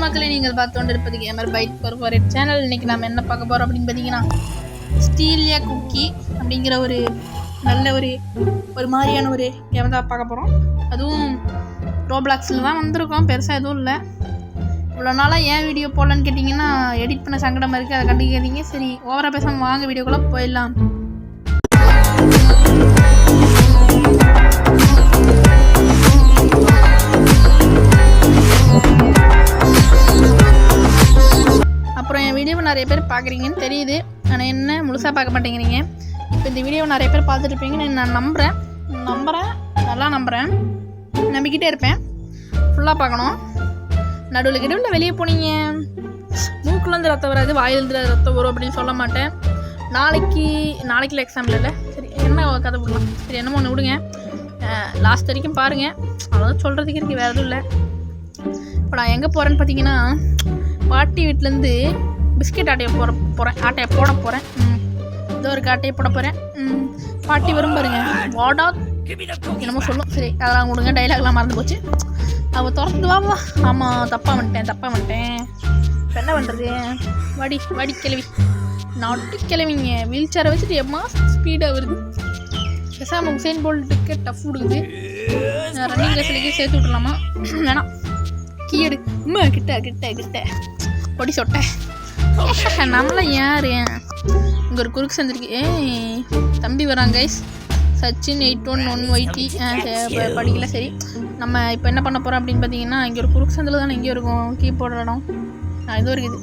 மக்களை நீங்கள் பார்த்து கொண்டிருப்பது கேமர் பைட் கார்ப்பரேட் சேனல். இன்னைக்கு நம்ம என்ன பார்க்க போகிறோம் அப்படின்னு பார்த்தீங்கன்னா, ஸ்டீலியா குக்கி அப்படிங்கிற ஒரு நல்ல ஒரு மாதிரியான ஒரு கேம் தான் பார்க்க போகிறோம். அதுவும் ரோப்ளாக்ஸில் தான் வந்திருக்கோம், பெருசாக எதுவும் இல்லை. இவ்வளோ நாளாக ஏன் வீடியோ போடலான்னு கேட்டிங்கன்னா, எடிட் பண்ண சங்கடமாக இருக்குது, அதை கண்டுக்காதீங்க. சரி, ஓவராக பேசாமல் வாங்க வீடியோக்குள்ளே போயிடலாம். அப்புறம் என் வீடியோவை நிறைய பேர் பார்க்குறீங்கன்னு தெரியுது, ஆனால் என்ன முழுசாக பார்க்க மாட்டேங்கிறீங்க. இப்போ இந்த வீடியோவை நிறைய பேர் பார்த்துட்டு இருப்பீங்கன்னு நான் நம்புகிறேன், நல்லா நம்புகிறேன், நம்பிக்கிட்டே இருப்பேன். ஃபுல்லாக பார்க்கணும். நடுவில் வெளியே போனீங்க, மூக்குலேருந்து ரத்தம் வராது, வாயிலேருந்து ரத்தம் வரும் அப்படின்னு சொல்ல மாட்டேன். நாளைக்கு எக்ஸாம்பிள் இல்லை. சரி, என்ன கதை போடலாம். சரி, என்னமோ ஒன்று விடுங்க, லாஸ்ட் வரைக்கும் பாருங்கள். அவ்வளோதான் சொல்கிறதுக்கு இருக்குது, வேறு எதுவும் இல்லை. இப்போ நான் எங்கே போகிறேன்னு பார்த்தீங்கன்னா, பாட்டி வீட்டிலேருந்து பிஸ்கெட் ஆட்டையை போட போகிறேன். ஏதோ ஒரு ஆட்டையை போட போகிறேன். பாட்டி வரும் பாருங்க, வாடா என்னமோ சொல்லும். சரி, அதெல்லாம் கொடுங்க, டைலாக்லாம் மறந்து போச்சு. அவள் திறந்து வாமா. ஆமாம், தப்பாக வந்துட்டேன். இப்போ என்ன பண்ணுறது? வடி கிளவி, நாட்டு கிளவிங்க வீல் சேரை வச்சுட்டு எம்மா ஸ்பீடாக வருது. பேசாமல் உசேன் போல்ட்டுக்கு டஃப் கொடுக்குது. ரன்னிங் ரேஸ்லேயே சேர்த்து விட்றலாமா? வேணாம், கீயடு. கிட்ட பொடி சொட்ட நம்மளாம் யார்? இங்கே ஒரு குறுக்கு சந்திருக்கு. தம்பி வராங்க கைஸ். சச்சின் 81YT படிக்கல. சரி, நம்ம இப்போ என்ன பண்ண போகிறோம் அப்படின்னு பார்த்தீங்கன்னா, இங்கே ஒரு குறுக்கு சந்தில் தானே இங்கே இருக்கும் கீபோர்டு இடம். இதுவும் இருக்குது.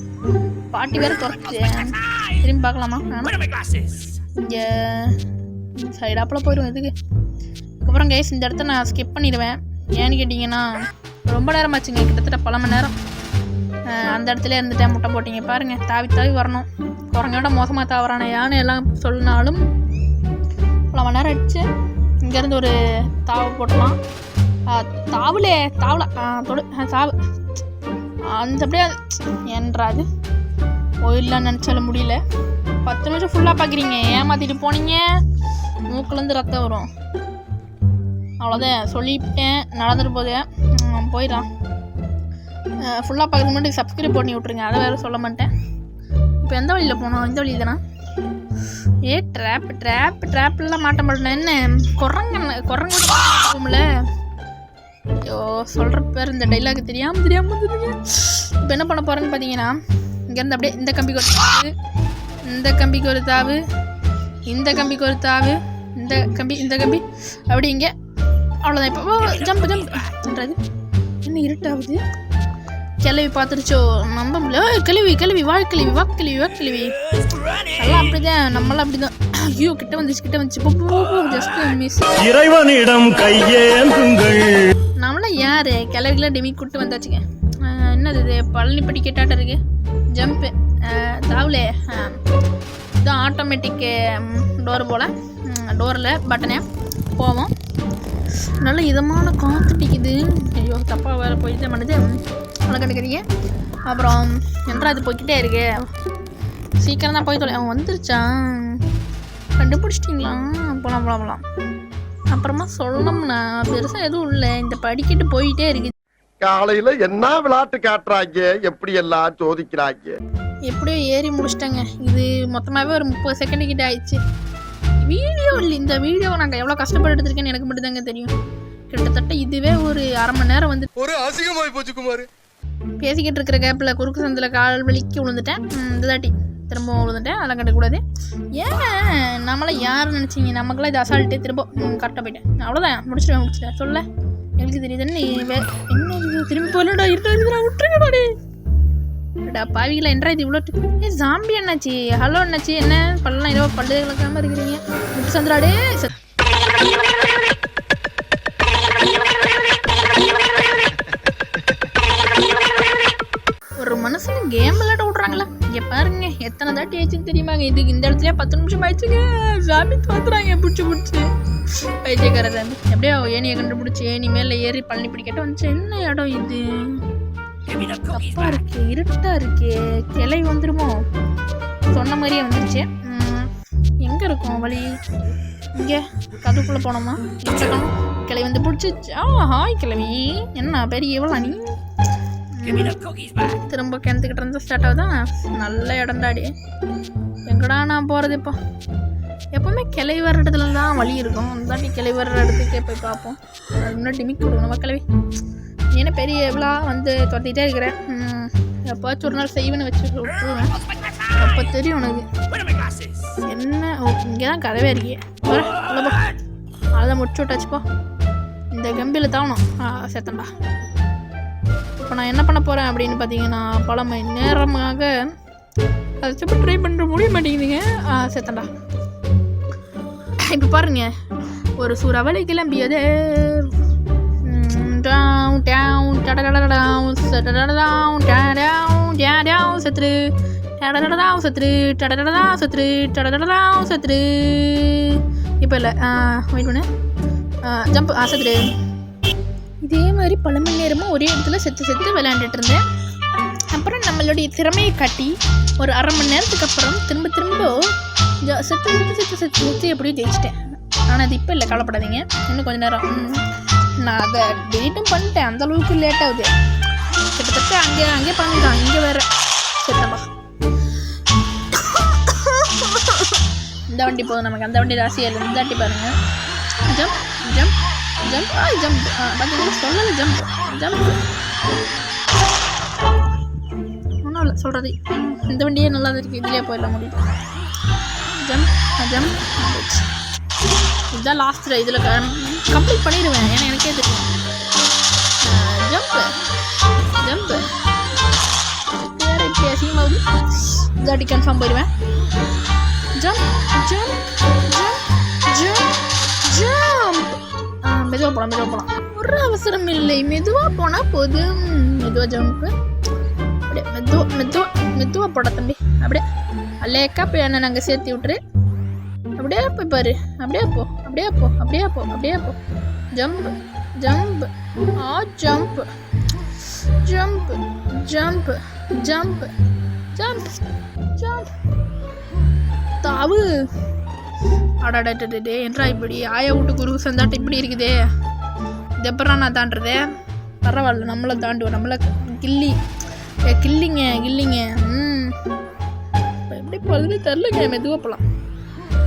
பாட்டி வேறு துறச்சு திரும்பி பார்க்கலாமா? இங்கே சைடாப்பில் போயிடும். இதுக்கு அதுக்கப்புறம் கைஸ் இந்த இடத்த நான் ஸ்கிப் பண்ணிடுவேன். ஏன்னு கேட்டிங்கன்னா, ரொம்ப நேரம் ஆச்சுங்க, கிட்டத்தட்ட பல மணி நேரம் அந்த இடத்துல இருந்துட்டேன். முட்டை போட்டிங்க பாருங்கள், தாவி வரணும். குரங்கோட மோசமாக தாவறான யானை எல்லாம் சொன்னாலும் பல மணி நேரம் ஆயிடுச்சு. இங்கேருந்து ஒரு தாவு போட்டலாம். தாவு அந்த அப்படியே என்றாது போயிடலான்னு நினச்சாலும் முடியல. 10 நிமிஷம் ஃபுல்லாக பார்க்குறீங்க, ஏமாற்றிட்டு போனீங்க, மூக்குலேருந்து ரத்தம் வரும். அவ்வளோதான் சொல்லிவிட்டேன், நடந்துட்டு போதே போயிடலாம். ஃபுல்லாக பார்க்குறது முன்னாடி சப்ஸ்கிரைப் பண்ணி விட்ருங்க, அதை வேறு சொல்ல மாட்டேன். இப்போ எந்த வழியில் போனோம்? இந்த வழி தானே. ட்ராப்லாம் மாட்ட மாட்டேன். என்ன குரங்குல ஐயோ சொல்கிற பேர் இந்த டைலாக் தெரியாமல் வந்துருங்க. இப்போ என்ன பண்ண போகிறேன்னு பார்த்தீங்கன்னா, இங்கேருந்து அப்படியே இந்த கம்பிக்கு ஒரு தாவு, இந்த கம்பிக்கு ஒரு தாவு, இந்த கம்பிக்கு ஒரு தாவு, இந்த கம்பி அப்படி இங்கே. அவ்வளோதான். இப்போ ஜம்ப்ன்றது என்ன இருட்டாகுது? கிளவி பார்த்துருச்சோ, நம்ப முடியல. கிளவி வாக்கிளவி எல்லாம் அப்படிதான், நம்மளாம் அப்படிதான். ஐயோ கிட்ட வந்துச்சு ஜஸ்ட் மிஸ். இறைவனிடம் கையேந்துங்கள். நம்மளாம் யாரு கிளவிகளை டெமி கூட்டு வந்தாச்சுங்க. என்னது இது? பழனிப்பட்டி கேட்டாட்ட இருக்கு. ஜம்ப்பு தாவுலே இதுதான் ஆட்டோமேட்டிக் டோர் போல். டோரில் பட்டனே போவோம். நல்ல இதமான காத்துட்டிக்குது. ஐயோ தப்பாக வேறு போயிட்டே பண்ணுது, அவ்வளோ கண்டுக்கிறீங்க. அப்புறம் என்றா இது போய்கிட்டே இருக்கு. சீக்கிரம் தான் போய் தொலை. அவன் வந்துருச்சான், கண்டுபிடிச்சிட்டிங்களா? போகலாம். அப்புறமா சொல்லணும்னா பெருசாக எதுவும் இல்லை, இந்த படிக்கிட்டு போயிட்டே இருக்கு. காலையில் என்ன விளையாட்டு காட்டுறாங்க, எப்படி எல்லாம் சோதிக்கிறாங்க. எப்படியோ ஏறி முடிச்சிட்டாங்க. இது மொத்தமாகவே ஒரு 30 செகண்ட் கிட்ட ஆயிடுச்சு. வீடியோ இல்லை, இந்த வீடியோவை நாங்கள் எவ்வளோ கஷ்டப்பட்டு எடுத்துருக்கேன்னு எனக்கு மட்டும் தாங்க தெரியும். கிட்டத்தட்ட இதுவே ஒரு அரை மணி நேரம் வந்து ஒரு அசிங்கமாகி போச்சு குமார். பேசிக்கிட்டு இருக்கிற கேப்பில் குறுக்கு சந்தில் கால் வலிக்கு விழுந்துட்டேன். இந்த தாட்டி திரும்ப விழுந்துட்டேன். அதெல்லாம் கட்டக்கூடாது. ஏன் நம்மளாம் யார் நினச்சிங்க? நமக்குலாம் இது அசால்ட்டு. திரும்ப கரெக்டாக போயிட்டேன். அவ்வளோதான், முடிச்சிட்டேன். சொல்ல எனக்கு தெரியுதுன்னு என்ன திரும்பி போயிடா விட்டுருங்கடாடே. பாவிகளை என்றா இது இவ்வளோ ஜாம்பி என்னாச்சு? ஹலோ என்னாச்சு? என்ன பல்லாம் ஏதோ பல்லு கலக்காமல் இருக்கிறீங்க? முட்டு சந்திராடே. ஒரு மனுஷன் கேம் விளையாட விட்றாங்களா? இங்கே பாருங்க எத்தனை தாட்டி ஆயிடுச்சுன்னு தெரியுமாங்க. இதுக்கு இந்த இடத்துல 10 நிமிஷம் ஆயிடுச்சுங்க. ஜாம்பி தோத்துறாங்க பிடிச்சி பைத்தியக்கார ஜாம்பி. எப்படியோ ஏனியை கண்டுபிடிச்சி ஏனி மேலே ஏறி பழனி பிடிக்கிட்ட வந்துச்சு. என்ன இடம் இது? தப்பா இருக்கு, இருட்டா இருக்கு. கிளை வந்துருமோ? சொன்ன மாதிரியே வந்துருச்சு. எங்க இருக்கும் வழி? இங்கே கதுக்குள்ளே போனோமா? கிளை வந்து பிடிச்சிச்சு. ஹாய் கிளவி, என்ன பெரிய எவ்வளோ நீ? திரும்ப கிணத்துக்கிட்ட இருந்து ஸ்டார்ட் ஆகுதான். நல்ல இடம்டாடி. எங்கடா நான் போகிறது இப்போ? எப்போவுமே கிளை வர்ற இடத்துல தான் வழி இருக்கும். அந்தாட்டி கிளை வர்ற இடத்துக்கே போய் பார்ப்போம். அது முன்னாடி டிமிக் கொடுக்கணும் கிளவி. ஏன்னா பெரிய எவ்வளோ வந்து தொட்டிகிட்டே இருக்கிறேன். எப்போச்சும் ஒரு நாள் செய்வேன்னு வச்சு விட்டுருவேன். அப்போ தெரியும் உனக்கு என்ன. இங்கே தான் கதவே இருக்கே. இல்லைப்பா அதான் முடிச்சு விட்டாச்சுப்பா. இந்த கம்பியில் தாவணும். சேர்த்தண்டா. இப்போ நான் என்ன பண்ண போகிறேன் அப்படின்னு பார்த்தீங்கன்னா, பல மணி நேரமாக அதை சும்மா ட்ரை பண்ணுற முடிய மாட்டேங்குதுங்க. சேர்த்தண்டா. இப்போ பாருங்க, ஒரு சூறாவளி கிளம்பியது. செத்துரு இப்போ இல்லை, வெயிட் பண்ணு. ஜம்ப் செத்துரு. இதே மாதிரி பல மணி நேரமும் ஒரே இடத்துல செத்து விளையாண்டுட்டு இருந்தேன். அப்புறம் நம்மளுடைய திறமையை காட்டி ஒரு அரை மணி நேரத்துக்கு அப்புறம் திரும்ப செத்து எப்படியும் ஜெயிச்சிட்டேன். ஆனால் அது இப்போ இல்லை, கவலைப்படாதீங்க. இன்னும் கொஞ்சம் நேரம். நான் அதை டெலிட்டும் பண்ணிட்டேன். அந்தளவுக்கு லேட் ஆகுது. கிட்டத்தட்ட அங்கே பண்ணிட்டான். இங்கே வேறு செத்தப்பா. இந்த வண்டி போதும் நமக்கு. அந்த வண்டி ராசியில் இந்த வாட்டி பாருங்க. Jump jump jump jump. பார்த்தீங்கன்னா சொல்லலை. ஜம்ப் ஒன்றும் இல்லை சொல்கிறது. இந்த வண்டியே நல்லா தான் இருக்குது. இதுலேயே போயிடலாம் முடியும். ஜம்ப் இதுதான் லாஸ்ட். இதில் கம்ப்ளீட் பண்ணிடுவேன். ஏன்னா எனக்கே தெரியும். ஜம்ப் வேறு இப்படி அசிங்கமாகுது. இதாட்டி கன்ஃபார்ம் போயிடுவேன். ஜம்ப் மெதுவாக போகலாம். ஒரு அவசரம் இல்லை. மெதுவாக போனால் போதும். மெதுவாக ஜம்ப்பு. அப்படியே மெதுவாக போட தம்பி. அப்படியே அல்லேக்கா போய் என்ன நாங்கள் சேர்த்து விட்டுரு. அப்படியே போய் பாரு. அப்படியே போ. ஜம்ப் தாவு. அடாடே என்றா இப்படி ஆயா வீட்டு குரு சந்தாட்டம் இப்படி இருக்குதே. இது எப்பறம் நான் தாண்டுறதே? பரவாயில்ல, நம்மளை தாண்டுவோம். நம்மளை கில்லிங்க. எப்படி போகுதுன்னு தெரிலங்க. மெதுவாக போகலாம்.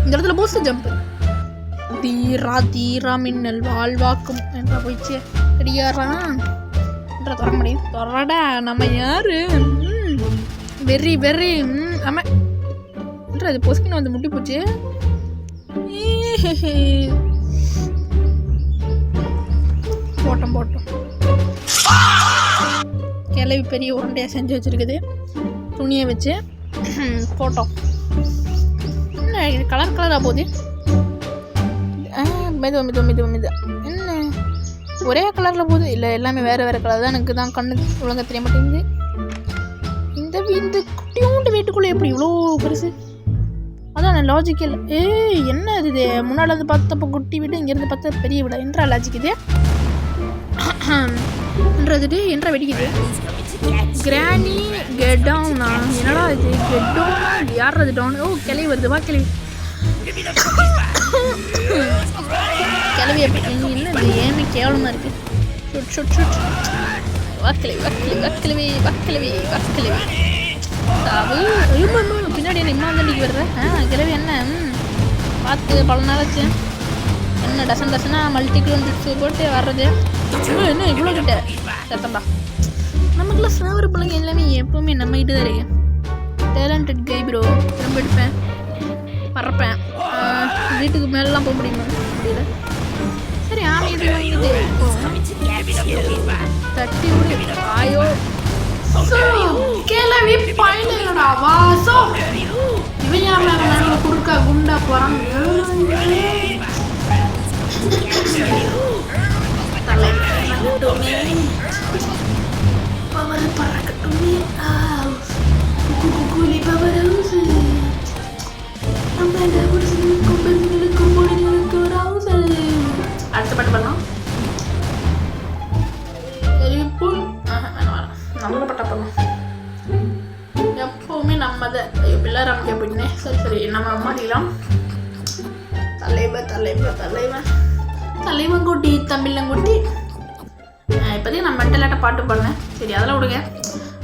இந்த இடத்துல பூஸ்ட் ஜம்ப். தீரா மின்னல் வாழ்வாக்கும் என்றா போயிடுச்சு. ரெடியாரான் என்ற தொட முடியும். தொடடா நம்ம யாரு? வெறி ஆமாம் என்ற அது பொசுக்கின்னு வந்து முட்டி போச்சு. போட்டோம் கிளவி பெரிய உருண்டையாக செஞ்சு வச்சுருக்குது. துணியை வச்சு போட்டோம். என்ன இது கலராக போகுது? மெதுவா என்ன ஒரே கலரில் போகுது? இல்லை எல்லாமே வேறு கலர் தான். எனக்கு தான் கண்ணு ஒழுங்காக தெரிய மாட்டேங்குது. இந்த குட்டியோண்டு வீட்டுக்குள்ளே எப்படி இவ்வளோ பெருசு? அதான் லாஜிக்கல். என்ன இது? முன்னால் அது பார்த்தப்போ குட்டி வீடு, இங்கேருந்து பார்த்தா பெரிய வீடா? என்றா லாஜிக் இது? என்றது என்றா வெடிக்குது? கிராணி கெட் டவுனா? என்னடா இது கெட் டவுனா? யார் டவுன்? கிளவி வருது. வா கிளவி எப்படி என்ன இது? ஏமே கேவலமாக இருக்குது. ஷுட் வக்கிலவி தாவு. பின்னாடி என்ன இம்மா தண்டிக்கு வர்ற? கிளவி என்ன பார்த்து பல நாளாச்சு. என்ன டசனாக மல்டிக்ளோன் டிப்ஸ் போட்டு வர்றது? என்ன இவ்வளோ கிட்ட சத்தம்பா. நமக்குலாம் சேவர பிள்ளைங்க எல்லாமே எப்போவுமே நம்ம கிட்ட தான் இருக்கு. டேலண்டட் கை ப்ரோ. திரும்ப எடுப்பேன், பறப்பேன். வீட்டுக்கு மேலெலாம் போக முடியல. சரி ஆமை இது வாங்கிட்டு தட்டி விடு. ஆயோ கிளவி பையனோட வாசோ. இவன் யார் நடுவில் குறுக்கா குண்டா போகிறான்? பவர் பறக்கட்டுமே. கூலி பவர் ஹவுஸ். அடுத்த பாட்டு பண்ணலாம். நம்மள பட்டா பண்ணலாம். எப்பவுமே நம்ம அதை பிள்ளார் அமைக்க போயிட்டேன். சரி நம்ம மாட்டிக்கலாம். தலைவன் குட்டி தமிழங்குட்டி. இப்போதைக்கு நான் மென்டலாட்ட பாட்டு பாடினேன். சரி அதெல்லாம் விடுங்க.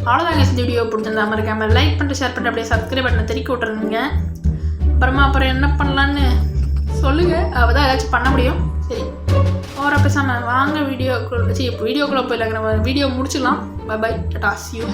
அவ்வளோதாங்க. இந்த வீடியோ பிடிச்சிருந்தா மறக்காம லைக் பண்ணிட்டு ஷேர் பண்ணிட்டு அப்படியே சப்ஸ்கிரைப் பண்ண தெறிக்க விட்டுருங்க. அப்புறம் என்ன பண்ணலான்னு சொல்லுங்கள். அப்போ தான் ஏதாச்சும் பண்ண முடியும். சரி ஓவராக பேசாமல் வாங்க வீடியோக்குள்ளே போயிடலாங்க. நம்ம வீடியோ முடிச்சிடலாம். Bye bye tata. See you.